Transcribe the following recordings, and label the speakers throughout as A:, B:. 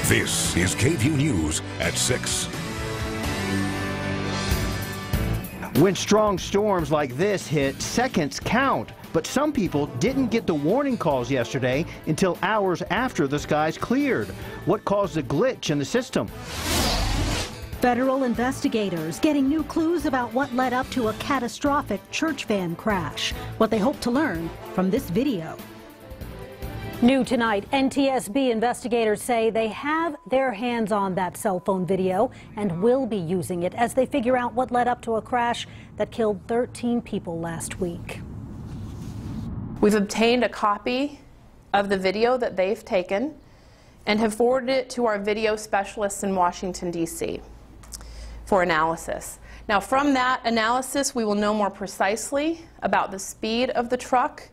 A: This is KVUE News at 6.
B: When strong storms like this hit, seconds count. But some people didn't get the warning calls yesterday until hours after the skies cleared. What caused the glitch in the system?
C: Federal investigators getting new clues about what led up to a catastrophic church van crash. What they hope to learn from this video. New tonight, NTSB investigators say they have their hands on that cell phone video and will be using it as they figure out what led up to a crash that killed 13 people last week.
D: We've obtained a copy of the video that they've taken and have forwarded it to our video specialists in Washington, D.C. for analysis. Now, from that analysis, we will know more precisely about the speed of the truck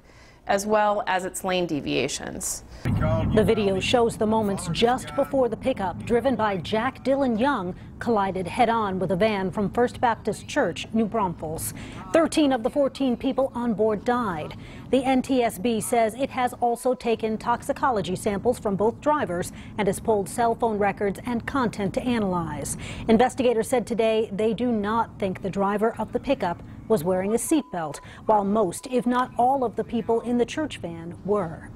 D: as well as its lane deviations.
C: The video shows the moments just before the pickup, driven by Jack Dylan Young, collided head-on with a van from First Baptist Church, New Braunfels. 13 of the 14 people on board died. The NTSB says it has also taken toxicology samples from both drivers and has pulled cell phone records and content to analyze. Investigators said today they do not think the driver of the pickup was wearing a seatbelt, while most, if not all, of the people in the church van were.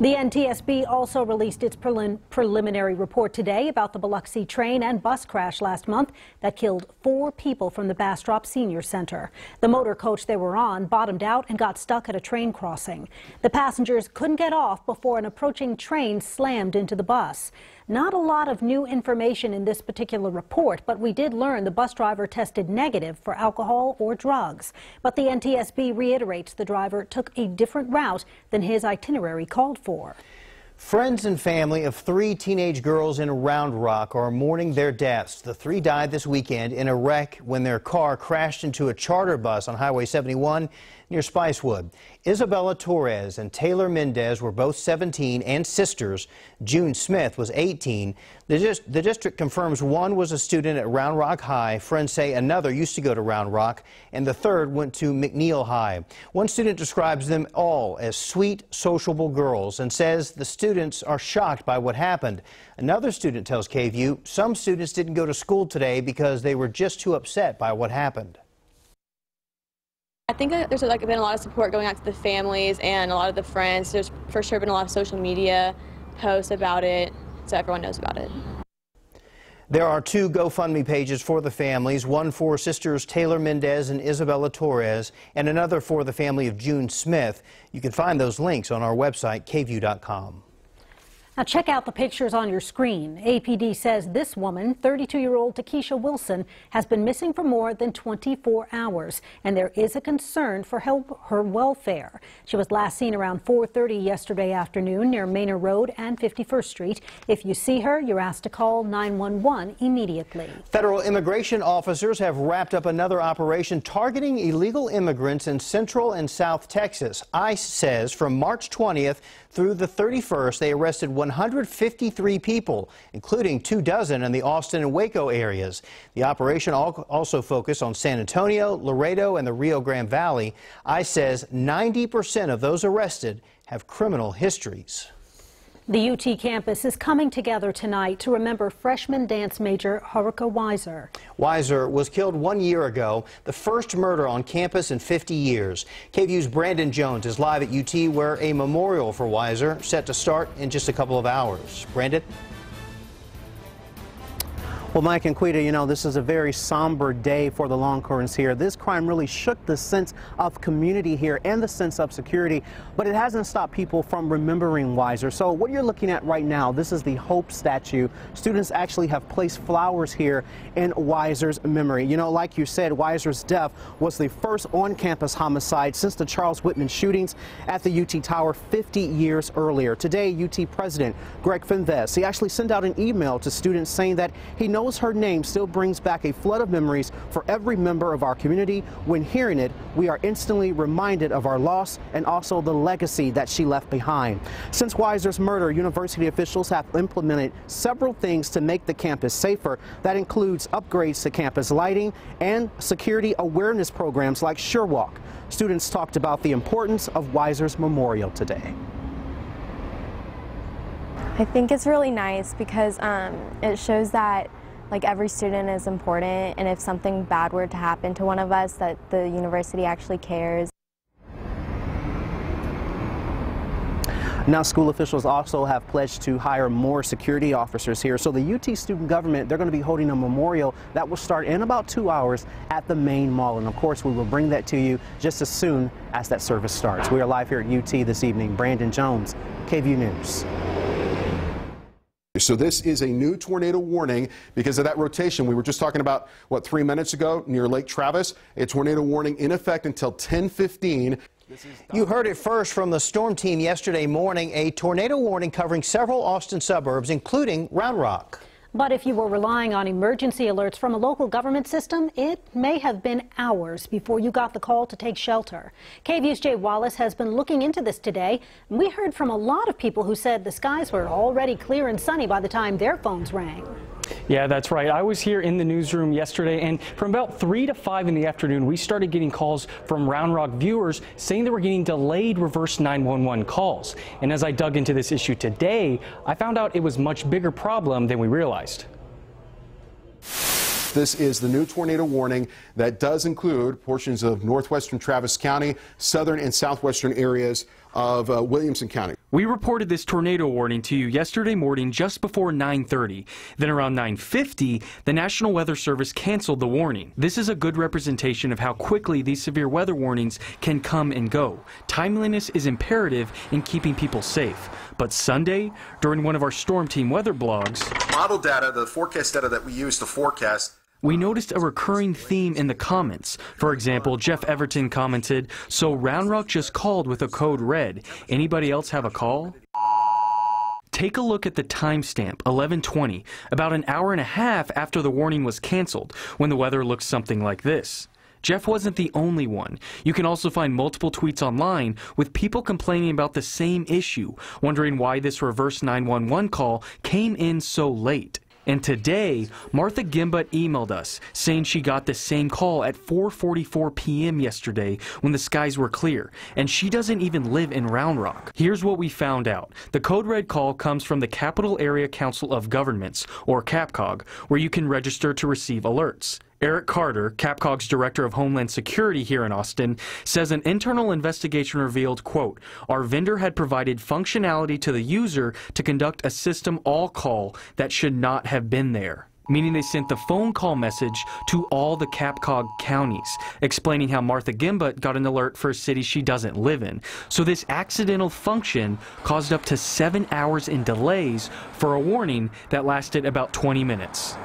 C: The NTSB also released its preliminary report today about the Biloxi train and bus crash last month that killed 4 people from the Bastrop Senior Center. The motor coach they were on bottomed out and got stuck at a train crossing. The passengers couldn't get off before an approaching train slammed into the bus. Not a lot of new information in this particular report, but we did learn the bus driver tested negative for alcohol or drugs. But the NTSB reiterates the driver took a different route than his itinerary called for.
B: Friends and family of 3 teenage girls in Round Rock are mourning their deaths. The 3 died this weekend in a wreck when their car crashed into a charter bus on Highway 71 near Spicewood. Isabella Torres and Taylor Mendez were both 17 and sisters. June Smith was 18. The district confirms one was a student at Round Rock High. Friends say another used to go to Round Rock, and the third went to McNeil High. One student describes them all as sweet, sociable girls and says the students are shocked by what happened. Another student tells KVUE some students didn't go to school today because they were just too upset by what happened.
E: I think that there's been a lot of support going out to the families and a lot of the friends. There's for sure been a lot of social media posts about it, so everyone knows about it.
B: There are 2 GoFundMe pages for the families, one for sisters Taylor Mendez and Isabella Torres, and another for the family of June Smith. You can find those links on our website, kvue.com.
C: Now check out the pictures on your screen. APD says this woman, 32-year-old Takesha Wilson, has been missing for more than 24 hours, and there is a concern for her welfare. She was last seen around 4:30 yesterday afternoon near Manor Road and 51st Street. If you see her, you're asked to call 911 immediately.
B: Federal immigration officers have wrapped up another operation targeting illegal immigrants in Central and South Texas. ICE says from March 20th through the 31st, they arrested 153 people, including 24 in the Austin and Waco areas. The operation also focused on San Antonio, Laredo, and the Rio Grande Valley. ICE says 90% of those arrested have criminal histories.
C: The UT campus is coming together tonight to remember freshman dance major Haruka Weiser.
B: Weiser was killed 1 year ago, the first murder on campus in 50 years. KVUE's Brandon Jones is live at UT, where a memorial for Weiser set to start in just a couple of hours. Brandon?
F: Well, Mike and Quita, you know, this is a very somber day for the Longhorns here. This crime really shook the sense of community here and the sense of security, but it hasn't stopped people from remembering Weiser. So what you're looking at right now, this is the Hope statue. Students actually have placed flowers here in Weiser's memory. You know, like you said, Weiser's death was the first on-campus homicide since the Charles Whitman shootings at the UT Tower 50 years earlier. Today, UT President Greg Finves, he actually sent out an email to students saying that he knows her name still brings back a flood of memories for every member of our community. When hearing it, we are instantly reminded of our loss and also the legacy that she left behind. Since Weiser's murder, university officials have implemented several things to make the campus safer. That includes upgrades to campus lighting and security awareness programs like SureWalk. Students talked about the importance of Weiser's memorial today.
G: I think it's really nice because it shows that every student is important, and if something bad were to happen to one of us, that the university actually cares.
F: Now, school officials also have pledged to hire more security officers here. So the UT student government, they're going to be holding a memorial that will start in about 2 hours at the main mall. And of course, we will bring that to you just as soon as that service starts. We are live here at UT this evening. Brandon Jones, KVUE News.
H: So this is a new tornado warning because of that rotation we were just talking about, 3 minutes ago near Lake Travis. A tornado warning in effect until 10:15.
B: You heard it first from the storm team yesterday morning. A tornado warning covering several Austin suburbs, including Round Rock.
C: But if you were relying on emergency alerts from a local government system, it may have been hours before you got the call to take shelter. KVUE's Jay Wallace has been looking into this today. We heard from a lot of people who said the skies were already clear and sunny by the time their phones rang.
I: Yeah, that's right. I was here in the newsroom yesterday, and from about 3 to 5 in the afternoon, we started getting calls from Round Rock viewers saying they were getting delayed reverse 911 calls. And as I dug into this issue today, I found out it was a much bigger problem than we realized.
H: This is the new tornado warning that does include portions of northwestern Travis County, southern and southwestern areas of Williamson County.
I: We reported this tornado warning to you yesterday morning just before 9:30. Then around 9:50, the National Weather Service canceled the warning. This is a good representation of how quickly these severe weather warnings can come and go. Timeliness is imperative in keeping people safe. But Sunday, during one of our storm team weather blogs,
H: Model data, the forecast data that we use to forecast,
I: we noticed a recurring theme in the comments. For example, Jeff Everton commented, "So Round Rock just called with a code red. Anybody else have a call?" Take a look at the timestamp, 11:20, about an hour and a half after the warning was canceled, when the weather looks something like this. Jeff wasn't the only one. You can also find multiple tweets online with people complaining about the same issue, wondering why this reverse 911 call came in so late. And today, Martha Gimbut emailed us saying she got the same call at 4:44 p.m. yesterday when the skies were clear, and she doesn't even live in Round Rock. Here's what we found out. The code red call comes from the Capital Area Council of Governments, or CAPCOG, where you can register to receive alerts. Eric Carter, CAPCOG's Director of Homeland Security here in Austin, says an internal investigation revealed, quote, "Our vendor had provided functionality to the user to conduct a system all call that should not have been there." Meaning they sent the phone call message to all the CAPCOG counties, explaining how Martha Gimbut got an alert for a city she doesn't live in. So this accidental function caused up to 7 hours in delays for a warning that lasted about 20 minutes.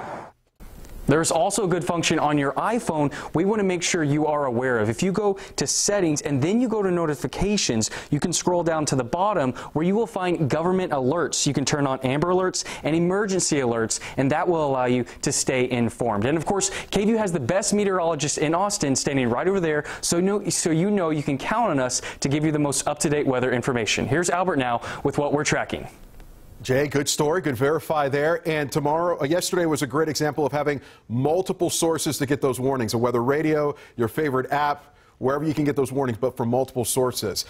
I: There's also a good function on your iPhone we want to make sure you are aware of. If you go to settings and then you go to notifications, you can scroll down to the bottom where you will find government alerts. You can turn on Amber Alerts and emergency alerts, and that will allow you to stay informed. And of course, KVUE has the best meteorologist in Austin standing right over there, so you know you can count on us to give you the most up-to-date weather information. Here's Albert now with what we're tracking.
H: Jay, good story, good verify there. And yesterday was a great example of having multiple sources to get those warnings. A weather radio, your favorite app, wherever you can get those warnings, but from multiple sources.